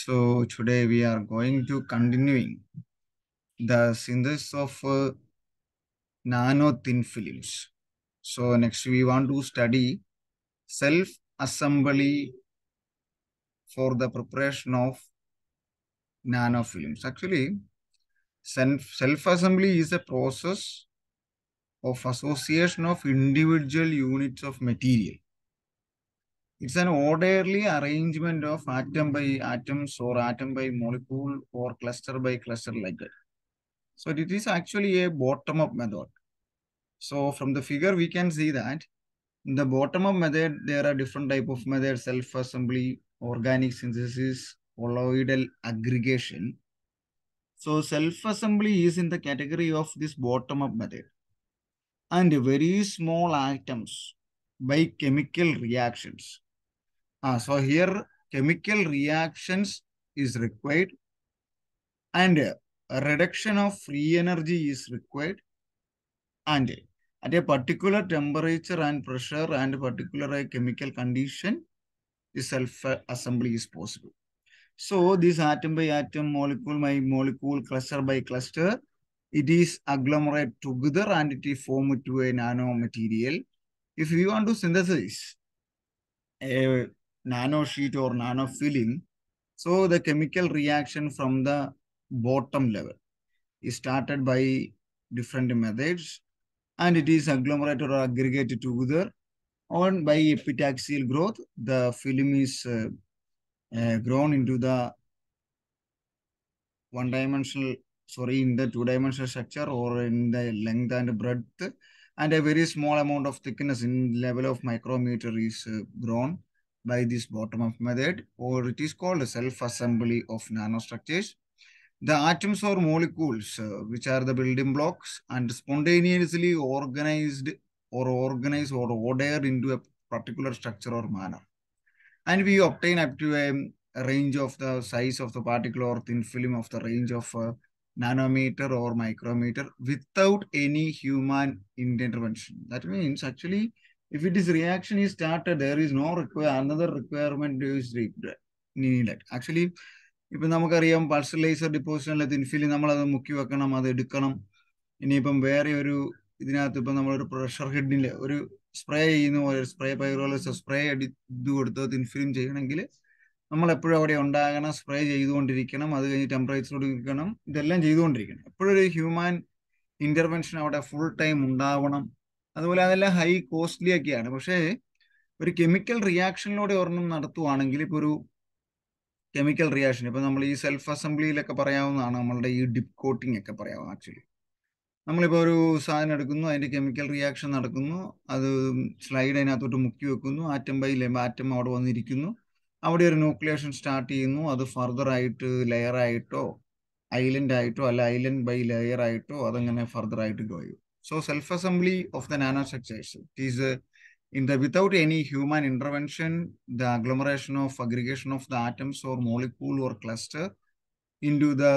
So today we are going to continuing the synthesis of nano thin films. So next we want to study self-assembly for the preparation of nanofilms. Actually, self-assembly is a process of association of individual units of material. It's an orderly arrangement of atom by atoms or atom by molecule or cluster by cluster like that. So it is actually a bottom-up method. So from the figure, we can see that in the bottom-up method, there are different type of methods: self-assembly, organic synthesis, colloidal aggregation. So self-assembly is in the category of this bottom-up method. And very small atoms by chemical reactions. So here chemical reactions is required and a reduction of free energy is required, and at a particular temperature and pressure and particular chemical condition, the self-assembly is possible. So this atom by atom, molecule by molecule, cluster by cluster, it is agglomerate together and it is formed to a nano material. If we want to synthesize a nano sheet or nano film, so the chemical reaction from the bottom level is started by different methods, and it is agglomerated or aggregated together. On by epitaxial growth, the film is grown into the in the two-dimensional structure or in the length and breadth, and a very small amount of thickness in level of micrometer is grown by this bottom-up method, or it is called self-assembly of nanostructures. The atoms or molecules, which are the building blocks, and spontaneously organized or ordered into a particular structure or manner. And we obtain up to a range of the size of the particle or thin film of the range of nanometer or micrometer without any human intervention. That means actually, if it is reaction is started, there is no another requirement is needed. Actually, ഇപ്പം നമുക്കറിയാം pulse laser ഡിപ്പോസിഷനിലെ തിൻഫിൽ നമ്മളത് മുക്കി വെക്കണം, അത് എടുക്കണം. ഇനിയിപ്പം വേറെ ഒരു ഇതിനകത്ത് ഇപ്പം നമ്മളൊരു പ്രഷർ ഹെഡിൽ ഒരു സ്പ്രേ ചെയ്യുന്ന പോലെ സ്പ്രേ പൈറോളിസ് സ്പ്രേ ഇത് കൊടുത്ത് തിൻഫിലിം ചെയ്യണമെങ്കിൽ നമ്മൾ എപ്പോഴും അവിടെ ഉണ്ടാകണം, സ്പ്രേ ചെയ്തുകൊണ്ടിരിക്കണം, അത് കഴിഞ്ഞ് ടെമ്പറേച്ചർ കൊടുക്കണം, ഇതെല്ലാം ചെയ്തുകൊണ്ടിരിക്കണം. എപ്പോഴും ഒരു ഹ്യൂമൻ ഇന്റർവെൻഷൻ അവിടെ ഫുൾ ടൈം ഉണ്ടാവണം. അതുപോലെ അതെല്ലാം ഹൈ കോസ്റ്റ്ലി ഒക്കെയാണ്. പക്ഷേ ഒരു കെമിക്കൽ റിയാക്ഷനിലൂടെ ഒരെണ്ണം നടത്തുവാണെങ്കിൽ ഇപ്പോൾ ഒരു കെമിക്കൽ റിയാക്ഷൻ ഇപ്പം നമ്മൾ ഈ സെൽഫ് അസംബ്ലിയിലൊക്കെ പറയാവുന്നതാണ്, നമ്മളുടെ ഈ ഡിപ്പ് കോട്ടിംഗ് ഒക്കെ പറയാവും. ആക്ച്വലി നമ്മളിപ്പോൾ ഒരു സാധനം എടുക്കുന്നു, അതിൻ്റെ കെമിക്കൽ റിയാക്ഷൻ നടക്കുന്നു, അത് സ്ലൈഡ് അതിനകത്തോട്ട് മുക്കി വെക്കുന്നു, ആറ്റം ബൈ ആറ്റം അവിടെ വന്നിരിക്കുന്നു, അവിടെ ഒരു ന്യൂക്ലിയേഷൻ സ്റ്റാർട്ട് ചെയ്യുന്നു, അത് ഫർദർ ആയിട്ട് ലെയർ ആയിട്ടോ ഐലൻഡ് ആയിട്ടോ അല്ല ഐലൻഡ് ബൈ ലെയർ ആയിട്ടോ അതങ്ങനെ ഫർദർ ആയിട്ട് ഗോ ചെയ്യും. So self assembly of the nano structures is without any human intervention, the agglomeration of aggregation of the atoms or molecule or cluster into the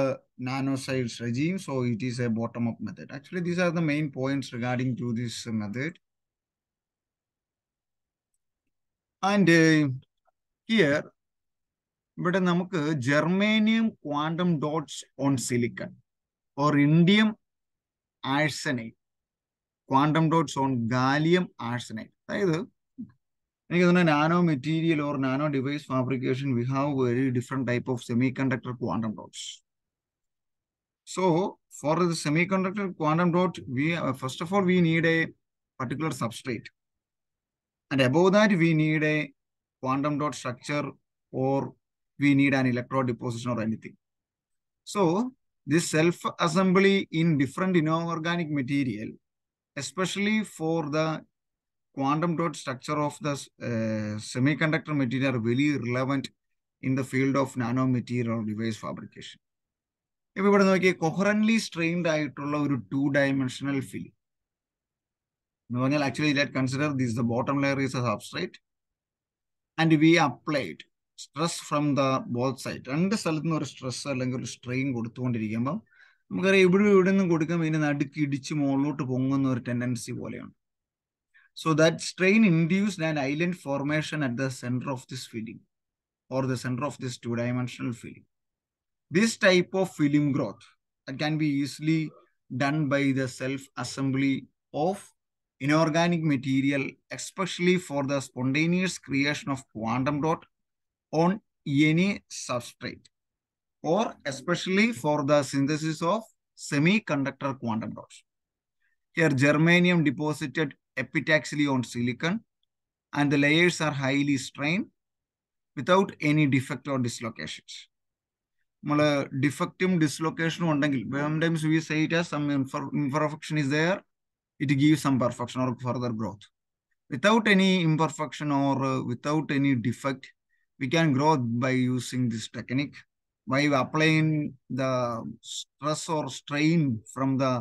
nanosized regime. So it is a bottom-up method. Actually, these are the main points regarding to this method. And here, ഇവിടെ നമുക്ക് germanium quantum dots on silicon or indium arsenide, quantum dots on gallium arsenide. അതായത് എനിക്ക് തോന്നുന്നു nano material or nano device fabrication we have very different type of semi conductor quantum dots. So for the semiconductor quantum dot, first of all we need a particular substrate, and above that we need a quantum dot structure, or we need an electrode deposition or anything. So this self-assembly in different inorganic material, especially for the quantum dot structure of the semiconductor material, are very relevant in the field of nanomaterial device fabrication. ഇപ്പോൾ ഇവിടെ നോക്കിയാൽ കൊഹറൻലി strained ആയിട്ടുള്ള ഒരു 2-dimensional film എന്ന് പറഞ്ഞാൽ actually let consider this the bottom layer is A substrate and we applied stress from the both side. രണ്ട് സ്ഥലത്തു നിന്ന് ഒരു സ്ട്രെസ് അല്ലെങ്കിൽ ഒരു സ്ട്രെയിൻ കൊടുത്തുകൊണ്ടിരിക്കുമ്പം നമുക്കറിയാം ഇവിടെ നിന്നും കൊടുക്കുമ്പോൾ ഇതിനെ നടുക്ക് ഇടിച്ച് മുകളിലോട്ട് പൊങ്ങുന്ന ഒരു ടെൻഡൻസി പോലെയാണ്. So that strain induced an island formation at the center of this feeding or the center of this two-dimensional film. This type of film growth that can be easily done by the self-assembly of inorganic material, especially for the spontaneous creation of quantum dot on any substrate, or especially for the synthesis of semiconductor quantum dots. Here, germanium deposited epitaxially on silicon, and the layers are highly strained without any defect or dislocations. Defective dislocation sometimes we say it as some imperfection is there, it gives some perfection or further growth. Without any imperfection or without any defect, we can grow by using this technique, by applying the stress or strain from the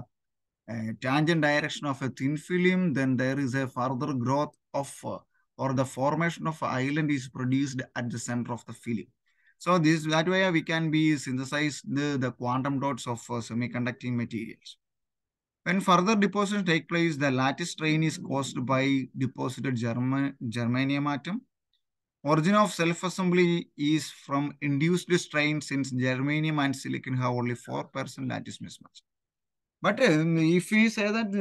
tangent direction of a thin film. Then there is a further growth of or the formation of island is produced at the center of the film. So that way we can be synthesize the quantum dots of semiconducting materials. When further deposition take place, the lattice strain is caused by deposited germanium atom. Origin of self-assembly is from induced strain, since germanium and silicon have only 4% lattice mismatch. But if we say that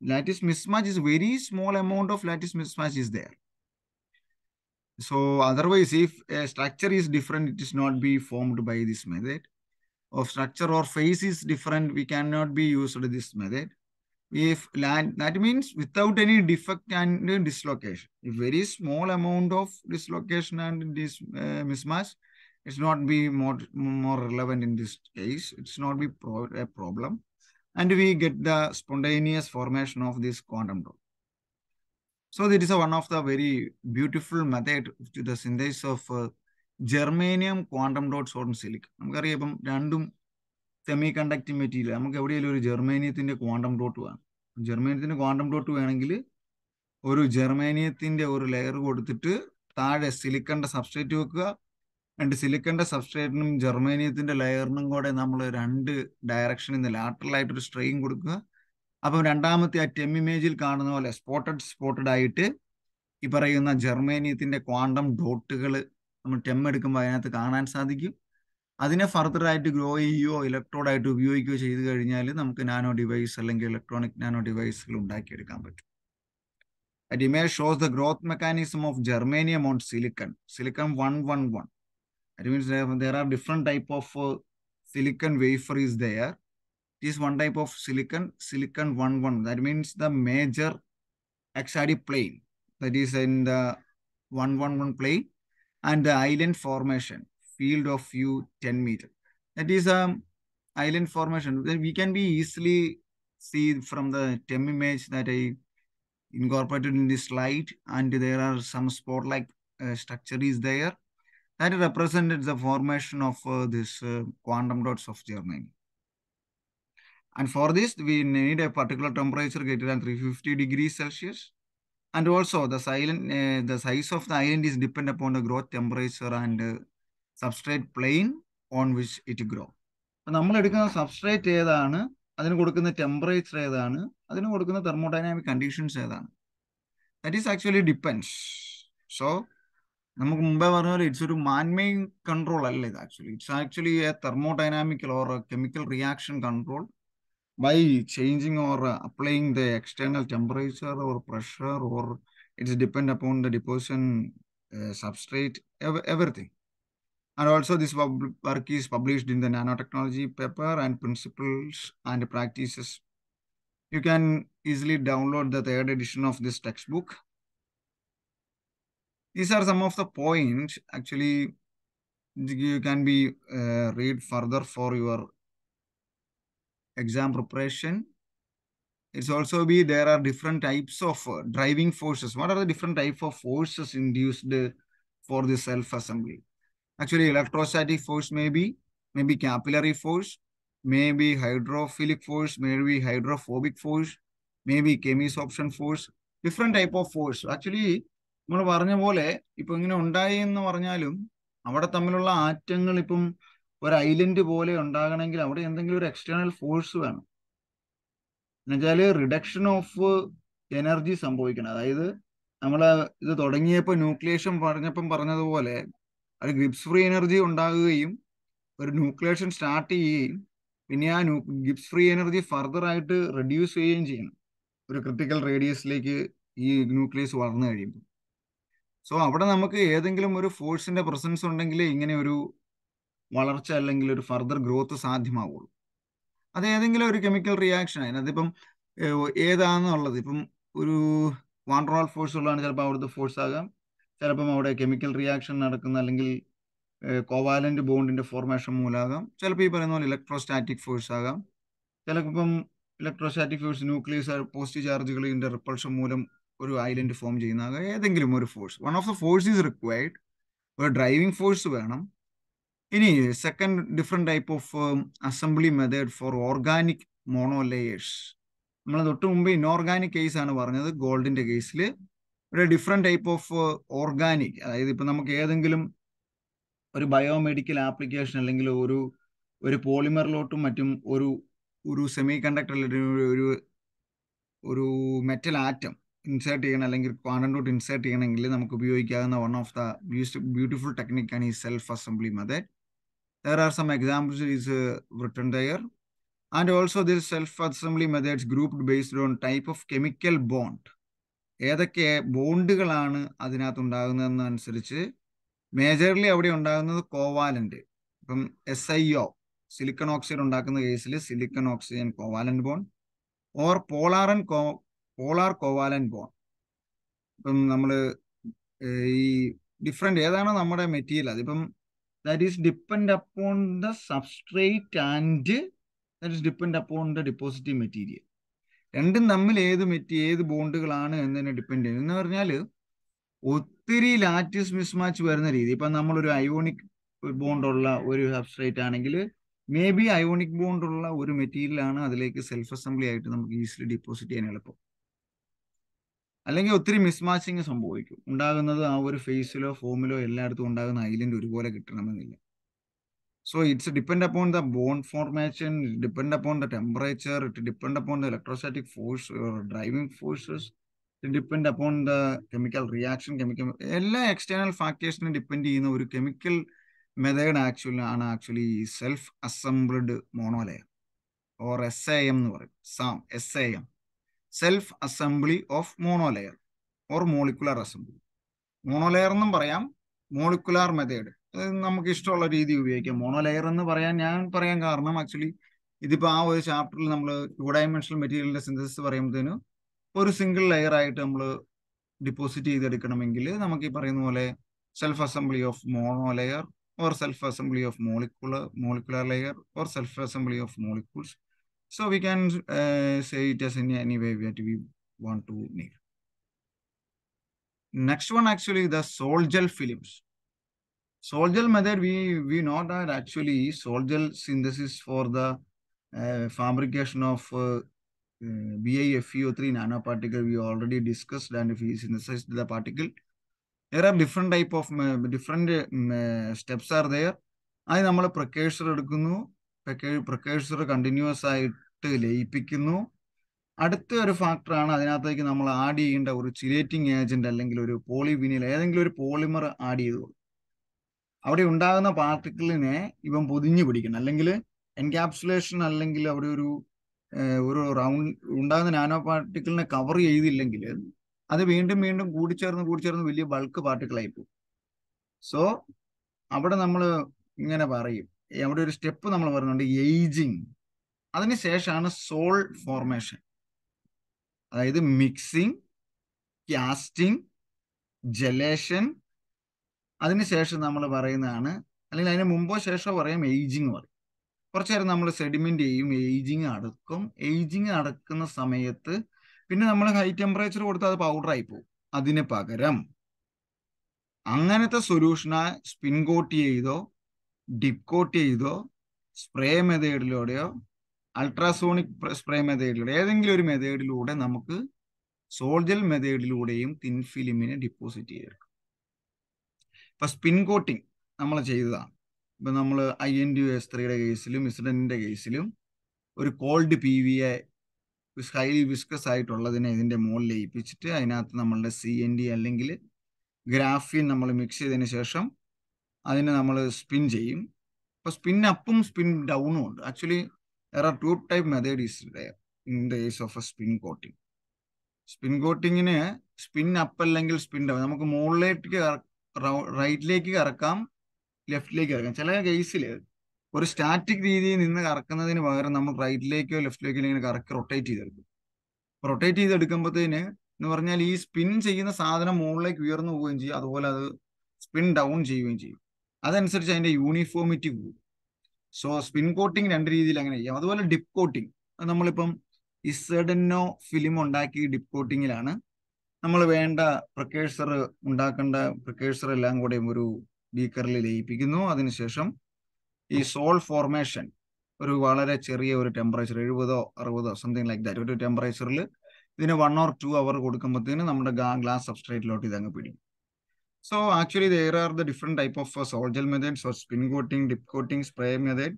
lattice mismatch is very small amount of lattice mismatch is there. So otherwise, if a structure is different, it is not be formed by this method. Of structure or phase is different, we cannot be used this method. If that means without any defect and dislocation. If very small amount of dislocation and this mismatch, it's not be more relevant in this case. It's not be a problem. And we get the spontaneous formation of this quantum dot. So that is one of the very beautiful method to the synthesis of germanium quantum dots on silicon. നമുക്കറിയാം രണ്ടും semi conducting material, നമുക്ക് എവിടെയെങ്കിലും ഒരു ജെർമേനിയത്തിന്റെ quantum dot വേണം. ജെർമേനിയത്തിന്റെ quantum dot വേണമെങ്കിൽ ഒരു ജെർമേനിയത്തിന്റെ ഒരു layer കൊടുത്തിട്ട് താഴെ സിലിക്കന്റെ സബ്സ്ട്രേറ്റ് വെക്കുക. രണ്ട് സിലിക്കന്റെ സബ്സ്ട്രേറ്റിനും ജെർമേനിയത്തിന്റെ ലെയറിനും കൂടെ നമ്മൾ രണ്ട് ഡയറക്ഷനിൽ നിന്ന് ലാറ്ററലായിട്ടൊരു സ്ട്രെയിൻ കൊടുക്കുക. അപ്പം രണ്ടാമത്തെ ആ ടെം ഇമേജിൽ കാണുന്ന പോലെ സ്പോട്ടഡ് ആയിട്ട് ഈ പറയുന്ന ജെർമേനിയത്തിന്റെ ക്വാണ്ടം ഡോട്ടുകൾ നമ്മൾ ടെം എടുക്കുമ്പോൾ അതിനകത്ത് കാണാൻ സാധിക്കും. അതിനെ ഫർദർ ആയിട്ട് ഗ്രോ ചെയ്യുകയോ ഇലക്ട്രോഡായിട്ട് ഉപയോഗിക്കുകയോ ചെയ്ത് കഴിഞ്ഞാൽ നമുക്ക് നാനോ ഡിവൈസ് അല്ലെങ്കിൽ ഇലക്ട്രോണിക് നാനോ ഡിവൈസുകൾ ഉണ്ടാക്കിയെടുക്കാൻ പറ്റും. That image shows the growth mechanism of germanium on silicon 111. That means there are different type of silicon wafer is there. This one type of silicon 111. That means the major axial plane, that is in the 111 plane, and the island formation field of view 10 meter. That is island formation. Then we can be easily see from the TEM image that I incorporated in this slide, and there are some sport-like structure is there that represented the formation of this quantum dots of germanium. And for this, we need a particular temperature greater than 350 degrees Celsius. And also the size of the island is dependent upon the growth temperature and substrate plane on which it grow. നമ്മൾ എടുക്കുന്ന substrate ഏതാണ്, അതിന് കൊടുക്കുന്ന temperature ഏതാണ്, അതിന് കൊടുക്കുന്ന thermodynamic conditions ഏതാണ്, that is actually depends. So നമുക്ക് മുമ്പേ പറഞ്ഞ പോലെ ഇറ്റ്സ് ഒരു മാൻമെയ്ഡ് കൺട്രോൾ അല്ല ഇത്. It's actually a thermodynamical or chemical reaction control by changing or applying the external temperature or pressure, or it's depend upon the deposition substrate, everything. And also this work is published in the nanotechnology paper and principles and practices. You can easily download the third edition of this textbook. These are some of the points actually you can be read further for your exam preparation. It's also be there are different types of driving forces. What are the different type of forces induced for the self-assembly? Actually, electrostatic force maybe capillary force, maybe hydrophilic force, maybe hydrophobic force, maybe chemisorption force. Different type of force. Actually, നമ്മൾ പറഞ്ഞ പോലെ ഇപ്പൊ ഇങ്ങനെ ഉണ്ടായി എന്ന് പറഞ്ഞാലും അവിടെ തമ്മിലുള്ള ആറ്റങ്ങൾ ഇപ്പം ഒരു ഐലൻഡ് പോലെ ഉണ്ടാകണമെങ്കിൽ അവിടെ എന്തെങ്കിലും ഒരു എക്സ്റ്റേണൽ ഫോഴ്സ് വേണം. എന്നുവെച്ചാൽ റിഡക്ഷൻ ഓഫ് എനർജി സംഭവിക്കണം. അതായത് നമ്മൾ ഇത് തുടങ്ങിയപ്പോൾ ന്യൂക്ലിയേഷൻ പറഞ്ഞപ്പം പറഞ്ഞതുപോലെ അത് ഗിബ്സ് ഫ്രീ എനർജി ഉണ്ടാകുകയും ഒരു ന്യൂക്ലിയേഷൻ സ്റ്റാർട്ട് ചെയ്യുകയും പിന്നെ ആ ഗിബ്സ് ഫ്രീ എനർജി ഫർദർ ആയിട്ട് റെഡ്യൂസ് ചെയ്യുകയും ചെയ്യണം ഒരു ക്രിട്ടിക്കൽ റേഡിയസിലേക്ക് ഈ ന്യൂക്ലിയസ് വളർന്നു കഴിയുമ്പോൾ. സോ അവിടെ നമുക്ക് ഏതെങ്കിലും ഒരു ഫോഴ്സിന്റെ പ്രസൻസ് ഉണ്ടെങ്കിൽ ഇങ്ങനെ ഒരു വളർച്ച അല്ലെങ്കിൽ ഒരു ഫർദർ ഗ്രോത്ത് സാധ്യമാവുള്ളൂ. അത് ഏതെങ്കിലും ഒരു കെമിക്കൽ റിയാക്ഷൻ ആണ്. അതിപ്പം ഏതാണെന്നുള്ളത് ഇപ്പം ഒരു വാൻഡ്രോൾ ഫോഴ്സ് ഉള്ളതാണ്, ചിലപ്പോൾ അവിടുത്തെ ഫോഴ്സ് ആകാം, ചിലപ്പം അവിടെ കെമിക്കൽ റിയാക്ഷൻ നടക്കുന്ന അല്ലെങ്കിൽ കോവാലന്റ് ബോണ്ടിന്റെ ഫോർമേഷൻ മൂലമാകാം, ചിലപ്പോൾ ഈ പറയുന്ന പോലെ ഇലക്ട്രോസ്റ്റാറ്റിക് ഫോഴ്സ് ആകാം, ചിലപ്പം ഇലക്ട്രോസ്റ്റാറ്റിക് ഫോഴ്സ് ന്യൂക്ലിയസ് പോസിറ്റീവ് ചാർജുകളിന്റെ റിപ്പൾഷൻ മൂലം ഒരു ഐലൻഡ് ഫോം ചെയ്യുന്നതാകാം. ഏതെങ്കിലും ഒരു force, one of the force is required. ഒരു ഡ്രൈവിംഗ് ഫോഴ്സ് വേണം. ഇനി second different type of assembly method for organic monolayers. നമ്മൾ തൊട്ട് മുമ്പ് ഇൻഓർഗാനിക് കേസ് ആണ് പറഞ്ഞത്. ഗോൾഡിന്റെ കേസിൽ ഒരു ഡിഫറെന്റ് ടൈപ്പ് ഓഫ് ഓർഗാനിക്, അതായത് ഇപ്പൊ നമുക്ക് ഏതെങ്കിലും ഒരു ബയോമെഡിക്കൽ ആപ്ലിക്കേഷൻ അല്ലെങ്കിൽ ഒരു പോളിമറിലോട്ടും മറ്റും ഒരു സെമി കണ്ടക്ടർ ഒരു ഒരു മെറ്റൽ ആറ്റം ഇൻസേർട്ട് ചെയ്യണം അല്ലെങ്കിൽ ക്വാണ്ടോട്ട് ഇൻസേർട്ട് ചെയ്യണമെങ്കിൽ നമുക്ക് ഉപയോഗിക്കാവുന്ന വൺ ഓഫ് ദ ബ്യൂട്ടിഫുൾ ടെക്നിക്കാണ് ഈ self assembly method. There are some examples is written there. And also this self-assembly methods grouped based on type of chemical bond. ഏതൊക്കെ ബോണ്ടുകളാണ് അതിനകത്ത് ഉണ്ടാകുന്നതെന്നനുസരിച്ച് മേജർലി അവിടെ ഉണ്ടാകുന്നത് കോവാലന്റ്. ഇപ്പം SiO സിലിക്കൺ ഓക്സൈഡ് ഉണ്ടാക്കുന്ന കേസിൽ silicon oxygen covalent bond or polar covalent bond. ഇപ്പം നമ്മൾ ഈ ഡിഫറെന്റ് ഏതാണോ നമ്മുടെ മെറ്റീരിയൽ അതിപ്പം that is depend upon the substrate and that is depend upon the depositing material. രണ്ടും തമ്മിൽ ഏത് ബോണ്ടുകളാണ് എന്നതിനെ ഡിപ്പെൻഡ് ചെയ്യുന്നത്. എന്ന് പറഞ്ഞാൽ ഒത്തിരി ലാറ്റിസ് മിസ്മാച്ച് വരുന്ന രീതി, ഇപ്പം നമ്മളൊരു അയോണിക് ബോണ്ടുള്ള ഒരു സബ്സ്ട്രേറ്റ് ആണെങ്കിൽ മേ ബി അയോണിക് ബോണ്ടുള്ള ഒരു മെറ്റീരിയൽ ആണ് അതിലേക്ക് സെൽഫ് അസംബ്ലി ആയിട്ട് നമുക്ക് ഈസിലി ഡിപ്പോസിറ്റ് ചെയ്യാൻ എളുപ്പം. അല്ലെങ്കിൽ ഒത്തിരി മിസ്മാച്ചിങ് സംഭവിക്കും. ഉണ്ടാകുന്നത് ആ ഒരു ഫേസിലോ ഫോമിലോ എല്ലായിടത്തും ഉണ്ടാകുന്ന ഐലൻഡ് ഒരുപോലെ കിട്ടണമെന്നില്ല. So it's depend upon the bond formation, depend upon the temperature, it depend upon the electrostatic force, driving forces, it depend upon the chemical reaction, എല്ലാ എക്സ്റ്റേണൽ ഫാക്ടേഴ്സിനെ ഡിപ്പെൻഡ് ചെയ്യുന്ന ഒരു chemical method actually self assembled monolayer or SAM എന്ന് പറയും. SAM self assembly of monolayer or molecular assembly. Monolayer എന്നും പറയാം, molecular method നമുക്ക് ഇഷ്ടമുള്ള രീതി ഉപയോഗിക്കാം. മോണോലെയർ എന്ന് ഞാൻ പറയാൻ കാരണം ആക്ച്വലി ഇതിപ്പോൾ ആ ഒരു ചാപ്റ്ററിൽ നമ്മൾ 2 ഡയമെൻഷണൽ മെറ്റീരിയലിന്റെ സിന്തസിസ് പറയുമ്പോഴത്തേനും ഒരു സിംഗിൾ ലെയർ ആയിട്ട് നമ്മൾ ഡിപ്പോസിറ്റ് ചെയ്തെടുക്കണമെങ്കിൽ നമുക്ക് ഈ പറയുന്ന പോലെ self assembly of monolayer or self assembly of molecular layer or self assembly of molecules. So we can say it as in any way that we want to need. Next one actually the sol-gel films. Sol-gel method, we know that actually sol-gel synthesis for the fabrication of BiFeO3 nanoparticle we already discussed, and if we synthesize the particle, there are different type of different steps are there. അത് നമ്മൾ precursor എടുക്കുന്നു, precursor continuous ആയിട്ട് ലയിപ്പിക്കുന്നു. അടുത്ത ഒരു ഫാക്ടറാണ് അതിനകത്തേക്ക് നമ്മൾ add ചെയ്യേണ്ട ഒരു ചിലേറ്റിംഗ് ഏജന്റ് അല്ലെങ്കിൽ ഒരു പോളിവിനിൽ ഏതെങ്കിലും ഒരു പോളിമർ ആഡ് ചെയ്തു. അവിടെ ഉണ്ടാകുന്ന പാർട്ടിക്കിളിനെ ഇവൻ പൊതിഞ്ഞു പിടിക്കണം, അല്ലെങ്കിൽ എൻക്യാപ്സുലേഷൻ അല്ലെങ്കിൽ അവിടെ ഒരു റൗണ്ട് ഉണ്ടാകുന്ന നാനോ പാർട്ടിക്കിളിനെ കവർ ചെയ്തില്ലെങ്കിൽ അത് വീണ്ടും വീണ്ടും കൂടിച്ചേർന്ന് വലിയ ബൾക്ക് പാർട്ടിക്കിളായി പോകും. സോ അവിടെ നമ്മൾ ഇങ്ങനെ പറയും, അവിടെ ഒരു സ്റ്റെപ്പ് നമ്മൾ പറയുന്നുണ്ട് ഏജിങ്. അതിനുശേഷമാണ് സോൾ ഫോർമേഷൻ, അതായത് മിക്സിങ്, കാസ്റ്റിംഗ്, ജലേഷൻ. അതിനുശേഷം നമ്മൾ പറയുന്നതാണ്, അല്ലെങ്കിൽ അതിന് മുമ്പോ ശേഷമോ പറയാം ഏജിങ് പറയും. കുറച്ചു നേരം നമ്മൾ സെഡിമെന്റ് ചെയ്യും, ഏജിങ് അടക്കും. ഏജിങ് അടക്കുന്ന സമയത്ത് പിന്നെ നമ്മൾ ഹൈ ടെമ്പറേച്ചർ കൊടുത്ത് അത് പൗഡറായി പോകും. അതിന് പകരം അങ്ങനത്തെ സൊല്യൂഷനെ സ്പിൻ കോട്ട് ചെയ്തോ ഡിപ്പ് കോട്ട് ചെയ്തോ സ്പ്രേ മെത്തേഡിലൂടെയോ അൾട്രാസോണിക് സ്പ്രേ മെത്തേഡിലൂടെ ഏതെങ്കിലും ഒരു മെത്തേഡിലൂടെ നമുക്ക് സോൾജൽ മെത്തേഡിലൂടെയും തിൻ ഫിലിമിനെ ഡിപ്പോസിറ്റ് ചെയ്തെടുക്കും. ഇപ്പൊ സ്പിൻ കോട്ടിങ് നമ്മൾ ചെയ്തതാണ്. ഇപ്പൊ നമ്മൾ INDS3 കേസിലും ഇസിഡന്റിന്റെ കേസിലും ഒരു കോൾഡ് PVA ഹൈലി വിസ്കസ് ആയിട്ടുള്ളതിനെ ഇതിന്റെ മുകളിൽ ലയിപ്പിച്ചിട്ട് അതിനകത്ത് നമ്മളുടെ CND അല്ലെങ്കിൽ ഗ്രാഫിൻ നമ്മൾ മിക്സ് ചെയ്തതിന് ശേഷം അതിനെ നമ്മൾ സ്പിൻ ചെയ്യും. ഇപ്പോൾ സ്പിൻ അപ്പും സ്പിൻ ഡൗണും ഉണ്ട്. Actually there are two type method is there in the case of a spin coating. Spin കോട്ടിങ്ങിന് സ്പിൻ അപ്പ് അല്ലെങ്കിൽ സ്പിൻ ഡൗൺ, നമുക്ക് മുകളിലേക്ക് റൈറ്റിലേക്ക് കറക്കാം, ലെഫ്റ്റിലേക്ക് കറക്കാം. ചില കേസിൽ ഒരു സ്റ്റാറ്റിക് രീതിയിൽ നിന്ന് കറക്കുന്നതിന് പകരം നമ്മൾ റൈറ്റിലേക്കോ ലെഫ്റ്റിലേക്കോ ഇങ്ങനെ കറക്കി റൊട്ടേറ്റ് ചെയ്തെടുക്കും. റൊട്ടേറ്റ് ചെയ്തെടുക്കുമ്പോഴത്തേന് എന്ന് പറഞ്ഞാൽ ഈ സ്പിൻ ചെയ്യുന്ന സാധനം മുകളിലേക്ക് ഉയർന്നു പോവുകയും ചെയ്യും, അതുപോലെ അത് സ്പിൻ ഡൗൺ ചെയ്യുകയും ചെയ്യും. അതനുസരിച്ച് അതിന്റെ യൂണിഫോമിറ്റി കൂടും. സോ സ്പിൻ കോട്ടിങ് രണ്ട് രീതിയിൽ അങ്ങനെ ചെയ്യാം. അതുപോലെ ഡിപ്പ് കോട്ടിങ്, നമ്മളിപ്പം ഇസഡനോ ഫിലിം ഉണ്ടാക്കി ഡിപ്പ് കോട്ടിങ്ങിലാണ് നമ്മൾ വേണ്ട പ്രിക്കേഴ്സർ ഉണ്ടാക്കേണ്ട പ്രിക്കേഴ്സർ എല്ലാം കൂടെ ഒരു ബീക്കറിൽ ലയിപ്പിക്കുന്നു. അതിനുശേഷം ഈ സോൾ ഫോർമേഷൻ ഒരു വളരെ ചെറിയ ഒരു ടെമ്പറേച്ചർ 70-60 സംതിങ് ലൈക്ക് ദാറ്റ് ഒരു ടെമ്പറേച്ചറിൽ ഇതിന് 1 or 2 hour കൊടുക്കുമ്പോഴത്തേന് നമ്മുടെ ഗ്ലാസ് സബ്സ്ട്രേറ്റിലോട്ട് ഇതങ്ങ് പിടിക്കും. So actually there are the different type of sol gel methods, or spin coating, dip coating, spray method.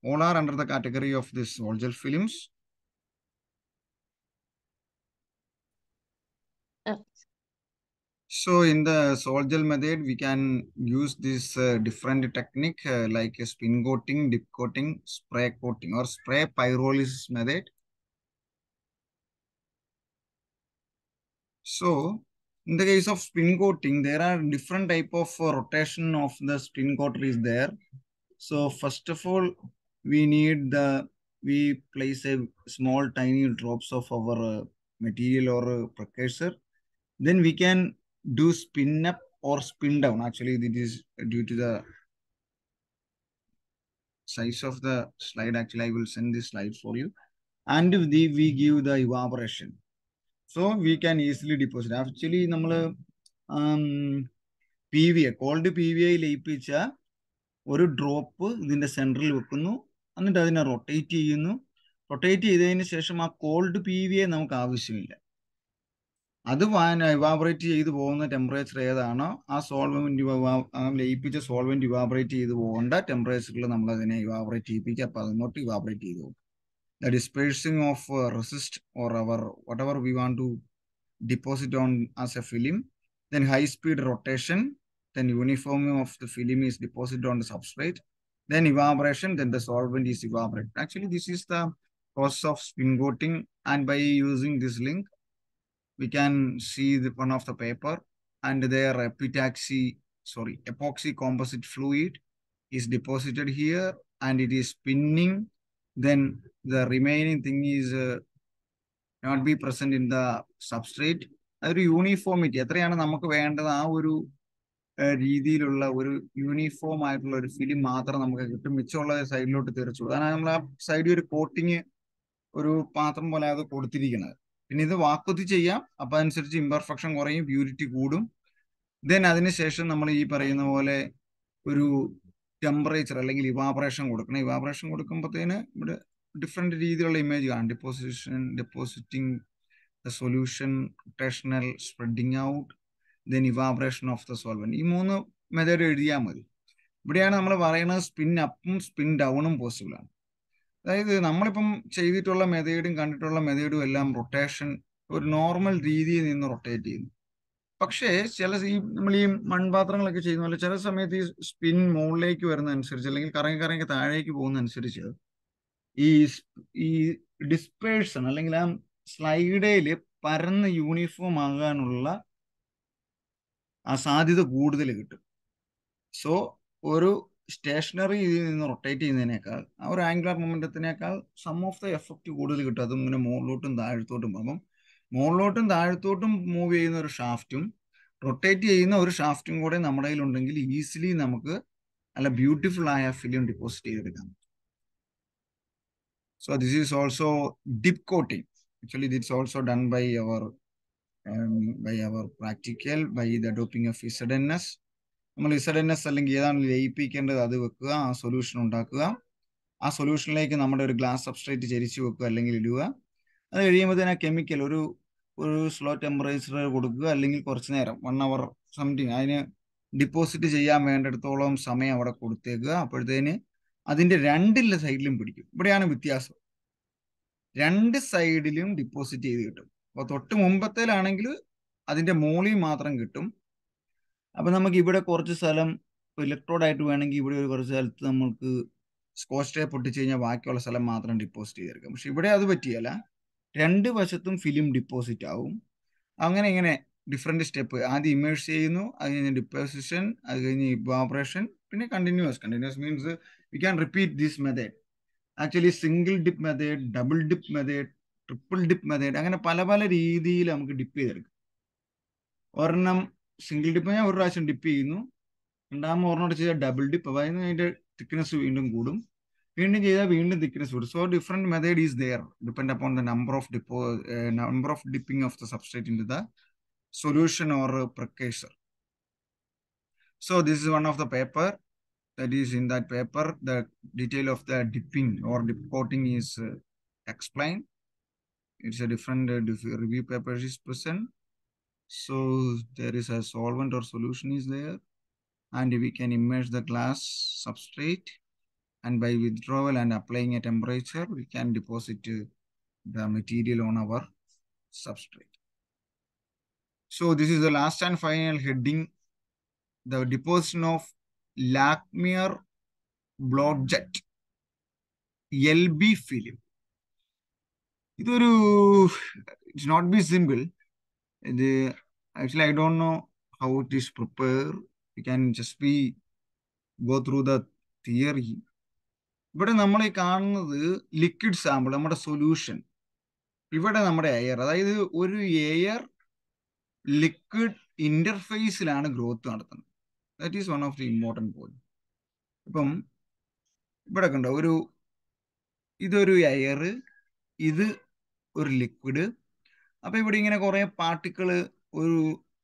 All are under the category of this sol gel films. So in the sol gel method, we can use this different technique like a spin coating, dip coating, spray coating, or spray pyrolysis method. So in the case of spin coating, there are different type of rotation of the spin coater is there. So first of all, we place a small tiny drops of our material or precursor. Then we can do spin up or spin down. Actually, this is due to the size of the slide. Actually, I will send this slide for you. And we give the evaporation. So we can easily deposit. Actually, നമ്മൾ PVA, cold PVA ലയിപ്പിച്ച ഒരു drop ഇതിന്റെ സെന്ററിൽ വെക്കുന്നു, എന്നിട്ട് അതിനെ rotate ചെയ്യുന്നു. Rotate ചെയ്തതിന് ശേഷം ആ കോൾഡ് PVA നമുക്ക് ആവശ്യമില്ല. അത് ഇവാപറേറ്റ് ചെയ്ത് പോകുന്ന ടെമ്പറേച്ചർ ഏതാണോ ആ സോൾവെന്റ് ലയിപ്പിച്ച സോൾവെന്റ് ഇവാപറേറ്റ് ചെയ്ത് പോകേണ്ട ടെമ്പറേച്ചറിൽ നമ്മൾ അതിനെ ഇവാപറേറ്റ് ചെയ്യിപ്പിക്കുക. അപ്പൊ അതിനോട്ട് ഇവാപറേറ്റ് ചെയ്ത് പോകും. The dispersing of resist or our whatever we want to deposit on as a film, then high speed rotation, then uniformity of the film is deposited on the substrate, then evaporation, then the solvent is evaporated. Actually, this is the process of spin coating, and by using this link, we can see one of the paper, and their epoxy composite fluid is deposited here, and it is spinning. Then the remaining thing is not be present in the substrate. അതൊരു uniformity എത്രയാണ് നമുക്ക് വേണ്ടത് ആ ഒരു രീതിയിലുള്ള ഒരു uniform ആയിട്ടുള്ള ഒരു ഫിലിം മാത്രം നമുക്ക് കിട്ടും. മിച്ചമുള്ള സൈഡിലോട്ട് തെറിച്ചു. അതാണ് നമ്മൾ ആ സൈഡിൽ ഒരു കോട്ടിങ് ഒരു പാത്രം പോലെ അത് കൊടുത്തിരിക്കുന്നത്. പിന്നെ ഇത് വാക്കുത്തി ചെയ്യാം. അപ്പൊ അതനുസരിച്ച് ഇംപെർഫെക്ഷൻ കുറയും, പ്യൂരിറ്റി കൂടും. ദെൻ അതിനുശേഷം നമ്മൾ ഈ പറയുന്ന പോലെ ഒരു ടെമ്പറേച്ചർ അല്ലെങ്കിൽ ഇവാപറേഷൻ കൊടുക്കണം. ഇവാപറേഷൻ കൊടുക്കുമ്പോഴത്തേന് ഇവിടെ ഡിഫറെന്റ് രീതിയിലുള്ള ഇമേജ് കാണും. Depositing the solution, rotational, spreading out, then evaporation of the solvent. ഈ 3 മെത്തേഡ് എഴുതിയാൽ മതി. ഇവിടെയാണ് നമ്മൾ പറയുന്നത് സ്പിൻ അപ്പും സ്പിൻ ഡൗണും പോസിബിൾ ആണ്. അതായത് നമ്മളിപ്പം ചെയ്തിട്ടുള്ള മെത്തേഡും കണ്ടിട്ടുള്ള മെത്തേഡും എല്ലാം റൊട്ടേഷൻ ഒരു നോർമൽ രീതിയിൽ നിന്ന് റൊട്ടേറ്റ് ചെയ്യുന്നു. പക്ഷേ നമ്മൾ ഈ മൺപാത്രങ്ങളൊക്കെ ചെയ്യുന്ന പോലെ ചില സമയത്ത് ഈ സ്പിൻ മുകളിലേക്ക് വരുന്നതനുസരിച്ച് അല്ലെങ്കിൽ കറങ്ങി താഴേക്ക് പോകുന്നതനുസരിച്ച് ഈ ഡിസ്പേഴ്സൺ അല്ലെങ്കിൽ ആ സ്ലൈഡയില് പരന്ന് യൂണിഫോം ആകാനുള്ള ആ സാധ്യത കൂടുതൽ കിട്ടും. സോ ഒരു സ്റ്റേഷനറി ഇതിൽ നിന്ന് റൊട്ടേറ്റ് ചെയ്യുന്നതിനേക്കാൾ ആ ഒരു ആംഗുലർ മൊമെന്റത്തിനേക്കാൾ സം ഓഫ് ദ എഫക്റ്റ് കൂടുതൽ കിട്ടും. അതും ഇങ്ങനെ മുകളിലോട്ടും താഴത്തോട്ടും പോകും. മുകളിലോട്ടും താഴത്തോട്ടും മൂവ് ചെയ്യുന്ന ഒരു ഷാഫ്റ്റും റൊട്ടേറ്റ് ചെയ്യുന്ന ഒരു ഷാഫ്റ്റും കൂടെ നമ്മുടെ കയ്യിലുണ്ടെങ്കിൽ ഈസിലി നമുക്ക് നല്ല ബ്യൂട്ടിഫുൾ ആയ ഫിലിം ഡിപ്പോസിറ്റ് ചെയ്തെടുക്കാം. So this is also dip coating. Actually, this is also done by our practical, by the doping of ZNS. നമ്മൾ ZNS അല്ലെങ്കിൽ ഏതാണ് ലയിപ്പിക്കേണ്ടത് അത് വെക്കുക, ആ സൊല്യൂഷൻ ഉണ്ടാക്കുക. ആ സൊല്യൂഷനിലേക്ക് നമ്മുടെ ഒരു ഗ്ലാസ് സബ്സ്ട്രേറ്റ് ചരിച്ചു വെക്കുക അല്ലെങ്കിൽ ഇടുക. അത് കഴിയുമ്പോഴത്തേന് ആ കെമിക്കൽ ഒരു സ്ലോ ടെമ്പറേച്ചർ കൊടുക്കുക, അല്ലെങ്കിൽ കുറച്ച് നേരം 1 hour സംതിങ് അതിന് ഡിപ്പോസിറ്റ് ചെയ്യാൻ വേണ്ടിടത്തോളം സമയം അവിടെ കൊടുത്തേക്കുക. അപ്പോഴത്തേന് അതിന്റെ 2 സൈഡിലും പിടിക്കും. ഇവിടെയാണ് വ്യത്യാസം. 2 സൈഡിലും ഡിപ്പോസിറ്റ് ചെയ്ത് കിട്ടും. അപ്പൊ തൊട്ട് മുമ്പത്തേലാണെങ്കിൽ അതിന്റെ മോളിൽ മാത്രം കിട്ടും. അപ്പൊ നമുക്ക് ഇവിടെ കുറച്ച് സ്ഥലം ഇപ്പോൾ ഇലക്ട്രോഡായിട്ട് വേണമെങ്കിൽ ഇവിടെ ഒരു കുറച്ച് സ്ഥലത്ത് നമുക്ക് സ്കോച്ച് ടേപ്പ് ഒട്ടിച്ച് കഴിഞ്ഞാൽ ബാക്കിയുള്ള സ്ഥലം മാത്രം ഡിപ്പോസിറ്റ് ചെയ്തെടുക്കാം. പക്ഷെ ഇവിടെ അത് പറ്റിയല്ല, രണ്ട് വശത്തും ഫിലിം ഡിപ്പോസിറ്റ് ആവും. അങ്ങനെ ഇങ്ങനെ ഡിഫറെൻറ്റ് സ്റ്റെപ്പ്. ആദ്യം ഇമേഴ്സ് ചെയ്യുന്നു, അത് കഴിഞ്ഞ് ഡിപ്പോസിഷൻ, അത് കഴിഞ്ഞ് ഇവാപറേഷൻ, പിന്നെ continuous means we can repeat this method. Actually single dip method, double dip method, triple dip method, അങ്ങനെ പല പല രീതിയിൽ നമുക്ക് ഡിപ്പ് ചെയ്തെടുക്കാം. ഒരെണ്ണം സിംഗിൾ ഡിപ്പ് ഞാൻ ഒരു പ്രാവശ്യം ഡിപ്പ് ചെയ്യുന്നു, രണ്ടാമത് ഒരെണ്ണം ചെയ്താൽ ഡബിൾ ഡിപ്പ്, അപ്പോൾ അതിന് അതിൻ്റെ തിക്നെസ് വീണ്ടും കൂടും, വീണ്ടും ചെയ്താൽ വീണ്ടും തിക്നെസ് കൂടും. So different method is there depend upon the number of dipping of the substrate into the solution or precursor. So this is one of the paper that is in that paper. The detail of the dipping or dip coating is explained. It's a different review paper is present. So there is a solvent or solution is there, and we can immerse the glass substrate, and by withdrawal and applying a temperature, we can deposit the material on our substrate. So this is the last and final heading, the deposition of Lakmir Blotjet LB film. It's not be simple. Actually, I don't know how it is prepared. We can just go through the theory. ഇവിടെ നമ്മൾ ഈ കാണുന്നത് liquid sample, നമ്മുടെ solution. ഇവിടെ നമ്മുടെ air, അതായത് ഒരു air liquid ഇന്റർഫേസിലാണ് growth നടത്തുന്നത്. That is one of the important point. ഇപ്പം ഇവിടെ കണ്ടോ, ഇതൊരു എയർ, ഇത് ഒരു ലിക്വിഡ്. അപ്പം ഇവിടെ ഇങ്ങനെ കുറേ പാർട്ടിക്കിള് ഒരു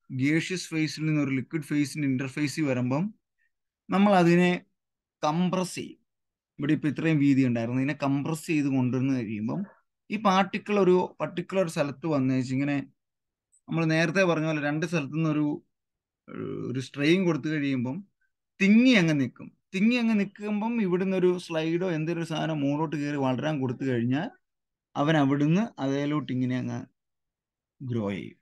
ഗേഷ്യസ് ഫേസിൽ നിന്ന് ഒരു ലിക്വിഡ് ഫേസിൻ്റെ ഇന്റർഫേസിൽ വരുമ്പം നമ്മൾ അതിനെ കംപ്രസ് ചെയ്യും. ഇവിടെ ഇപ്പം ഇത്രയും വീതി ഉണ്ടായിരുന്നു, ഇതിനെ കംപ്രസ് ചെയ്ത് കൊണ്ടുവന്ന് കഴിയുമ്പം ഈ പാർട്ടിക്കിൾ ഒരു പർട്ടിക്കുലർ സ്ഥലത്ത് വന്നേച്ച് ഇങ്ങനെ നമ്മൾ നേരത്തെ പറഞ്ഞ പോലെ രണ്ട് സ്ഥലത്തു നിന്ന് ഒരു സ്ട്രെയിൻ കൊടുത്തു കഴിയുമ്പം തിങ്ങി അങ്ങ് നിൽക്കുമ്പം ഇവിടുന്ന് ഒരു സ്ലൈഡോ എന്തൊരു സാധനം മുകളോട്ട് കയറി വളരാൻ കൊടുത്തു കഴിഞ്ഞാൽ അവൻ അവിടുന്ന് അതേലോട്ട് ഇങ്ങനെ അങ്ങ് ഗ്രോ ചെയ്യും.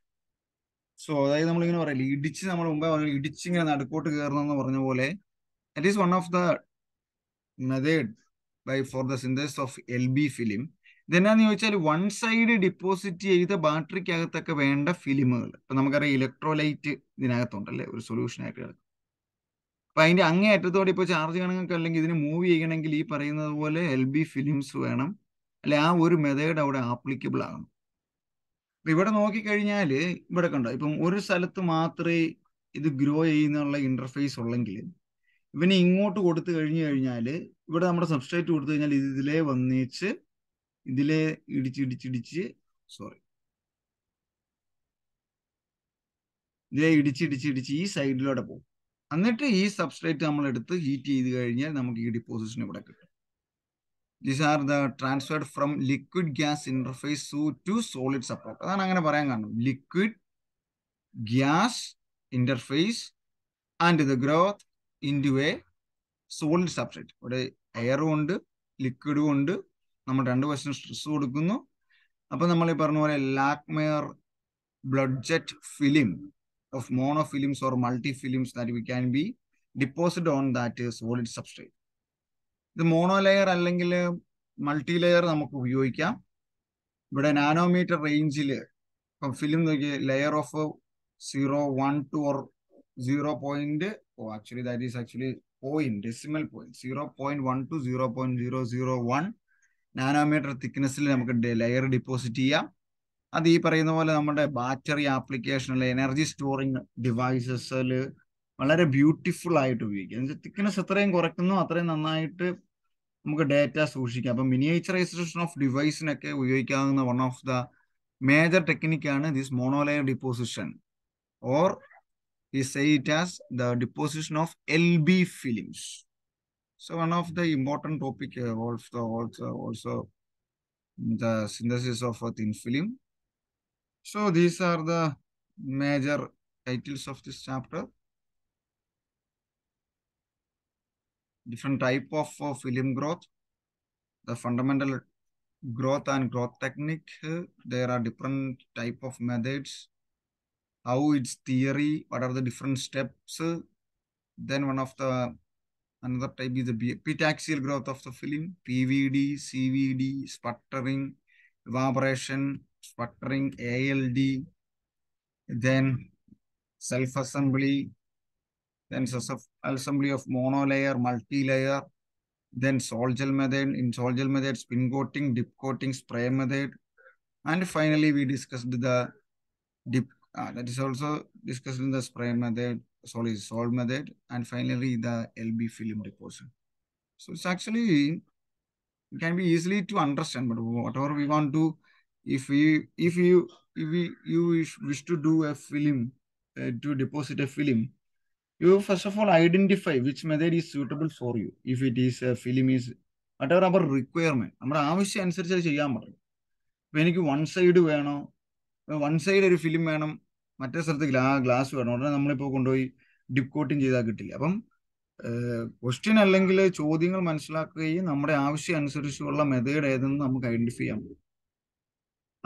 സോ അതായത് നമ്മളിങ്ങനെ പറയില്ല, നമ്മൾ മുമ്പേ ഇടിച്ചിങ്ങനെ നടുക്കോട്ട് കയറണമെന്ന് പറഞ്ഞ പോലെ, that is one of the method for the synthesis of LB film. ഇതെന്നാന്ന് ചോദിച്ചാൽ വൺ സൈഡ് ഡിപ്പോസിറ്റ് ചെയ്ത ബാറ്ററിക്കകത്തൊക്കെ വേണ്ട ഫിലിമുകൾ. ഇപ്പം നമുക്കറിയാം ഇലക്ട്രോലൈറ്റ് ഇതിനകത്തുണ്ടല്ലേ, ഒരു സൊല്യൂഷനായിട്ട് കിടക്കും. അപ്പം അതിൻ്റെ അങ്ങേ അറ്റത്തോടെ ഇപ്പോൾ ചാർജ് കണക്കൊക്കെ അല്ലെങ്കിൽ ഇതിന് മൂവ് ചെയ്യണമെങ്കിൽ ഈ പറയുന്നത് പോലെ LB ഫിലിംസ് വേണം, അല്ലെ ആ ഒരു മെത്തേഡ് അവിടെ ആപ്ലിക്കബിൾ ആകണം. അപ്പം ഇവിടെ നോക്കിക്കഴിഞ്ഞാൽ ഇവിടെ കണ്ടോ, ഇപ്പം ഒരു സ്ഥലത്ത് മാത്രമേ ഇത് ഗ്രോ ചെയ്യുന്നുള്ള ഇന്റർഫേസ് ഉള്ളെങ്കിൽ ഇവന് ഇങ്ങോട്ട് കൊടുത്തു കഴിഞ്ഞാൽ ഇവിടെ നമ്മുടെ സബ്സ്ട്രേറ്റ് കൊടുത്തു കഴിഞ്ഞാൽ ഇതിലേ വന്നേച്ച് ഇതിലെ ഇടിച്ചിടിച്ചിടിച്ച് ഈ സൈഡിലൂടെ പോകും. എന്നിട്ട് ഈ സബ്സ്ട്രേറ്റ് നമ്മൾ എടുത്ത് ഹീറ്റ് ചെയ്ത് കഴിഞ്ഞാൽ നമുക്ക് ഈ ഡിപ്പോസിഷൻ ഇവിടെ കിട്ടും. These are the transferred from liquid gas interface to solid support. അതാണ് അങ്ങനെ പറയാൻ കാരണം, liquid gas interface and the growth into a solid substrate. ഇവിടെ എയറും ഉണ്ട് ലിക്വിഡും ഉണ്ട്, നമ്മൾ രണ്ട് വശം സ്ട്രെസ് കൊടുക്കുന്നു. അപ്പം നമ്മൾ ഈ പറഞ്ഞ പോലെ ലാക്മെയർ Blotjet film of monofilms or multifilms that we can be deposited on that solid substrate. ഇത് മോണോ ലെയർ അല്ലെങ്കിൽ മൾട്ടി ലെയർ നമുക്ക് ഉപയോഗിക്കാം. ഇവിടെ നാനോമീറ്റർ റേഞ്ചിൽ ഇപ്പം ഫിലിം നോക്കി layer of 0.12 or 0. Actually that is actually point, decimal point, 0.1 to 0.001 nanometre തിക്നെസ്സിൽ നമുക്ക് layer deposit ചെയ്യാം. അത് ഈ പറയുന്ന പോലെ നമ്മുടെ ബാറ്ററി ആപ്ലിക്കേഷനിൽ എനർജി സ്റ്റോറിങ് ഡിവൈസസിൽ വളരെ ബ്യൂട്ടിഫുൾ ആയിട്ട് ഉപയോഗിക്കാം. തിക്നെസ് എത്രയും കുറയ്ക്കുന്നു അത്രയും നന്നായിട്ട് നമുക്ക് ഡേറ്റ സൂക്ഷിക്കാം. അപ്പം മിനിയേച്ചറൈസേഷൻ ഓഫ് ഡിവൈസിനൊക്കെ ഉപയോഗിക്കാവുന്ന വൺ ഓഫ് ദ മേജർ ടെക്നിക്കാണ് this monolayer deposition, or we say it as the deposition of LB films. So one of the important topic also the synthesis of a thin film. So these are the major titles of this chapter. Different type of film growth, the fundamental growth and growth technique. There are different type of methods, how its theory, what are the different steps, Then another type is the epitaxial growth of the film, PVD, CVD, sputtering, evaporation, sputtering, ALD, then self-assembly, then assembly of monolayer, multi-layer, then sol-gel method. In sol-gel method, spin coating, dip coating, spray method, and finally we discussed the dip. That is also discussed in the spray method, sorry, sol method, and finally the LB film deposition. So it's actually it can be easily to understand, but whatever we want to, if you wish to do a film, to deposit a film, you first of all identify which method is suitable for you. If it is a film is whatever our requirement, നമ്മുടെ ആവശ്യം അനുസരിച്ച് അത് ചെയ്യാൻ പറയും. ഇപ്പൊ എനിക്ക് one side വേണോ, one side ഒരു ഫിലിം വേണം, മറ്റേ സ്ഥലത്ത് ഗ്ലാസ് വേണം, ഉടനെ നമ്മളിപ്പോൾ കൊണ്ടുപോയി ഡിപ്പ് കോട്ടിങ് ചെയ്താൽ കിട്ടില്ല. അപ്പം ക്വസ്റ്റ്യൻ അല്ലെങ്കിൽ ചോദ്യങ്ങൾ മനസ്സിലാക്കുകയും നമ്മുടെ ആവശ്യം അനുസരിച്ചുള്ള മെത്തേഡ് ഏതെന്ന് നമുക്ക് ഐഡന്റിഫൈ ചെയ്യാൻ പറ്റും.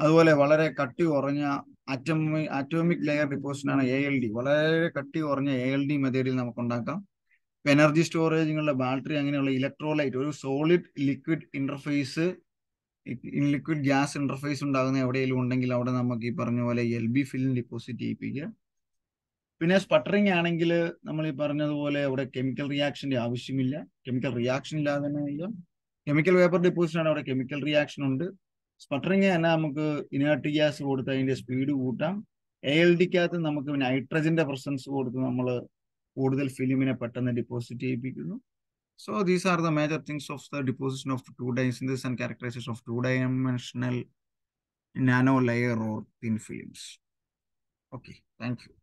അതുപോലെ വളരെ കട്ടി കുറഞ്ഞ ആറ്റോമിക് ലെയർ ഡിപ്പോസിഷൻ ആണ് ALD. വളരെ കട്ടി കുറഞ്ഞ ALD മെത്തേഡിൽ നമുക്ക് ഉണ്ടാക്കാം. എനർജി സ്റ്റോറേജുകളുടെ ബാറ്ററി, അങ്ങനെയുള്ള ഇലക്ട്രോലൈറ്റ്, ഒരു solid liquid interface, liquid gas interface ഉണ്ടാകുന്ന എവിടെയെങ്കിലും ഉണ്ടെങ്കിൽ അവിടെ നമുക്ക് ഈ പറഞ്ഞ പോലെ LB ഫിലിം ഡിപ്പോസിറ്റ് ചെയ്യിപ്പിക്കുക. പിന്നെ സ്പട്ടറിങ് ആണെങ്കിൽ നമ്മൾ ഈ പറഞ്ഞതുപോലെ അവിടെ കെമിക്കൽ റിയാക്ഷന്റെ ആവശ്യമില്ല. കെമിക്കൽ റിയാക്ഷൻ ഇല്ലാതെ തന്നെ ചെയ്യാം. കെമിക്കൽ വേപ്പർ ഡിപ്പോസിഷൻ ആണ്, അവിടെ കെമിക്കൽ റിയാക്ഷൻ ഉണ്ട്. സ്പട്ടറിങ് തന്നെ നമുക്ക് ഇനേർട്ട് ഗ്യാസ് കൊടുത്ത് അതിന്റെ സ്പീഡ് കൂട്ടാം. ALDക്കകത്ത് നമുക്ക് നൈട്രജന്റെ പ്രസൻസ് കൊടുത്ത് നമ്മൾ കൂടുതൽ ഫിലിമിനെ പെട്ടെന്ന് deposit ചെയ്യിപ്പിക്കുന്നു. So these are the major things of the deposition of synthesis and characterization of two-dimensional nano layer or thin films. Okay, thank you.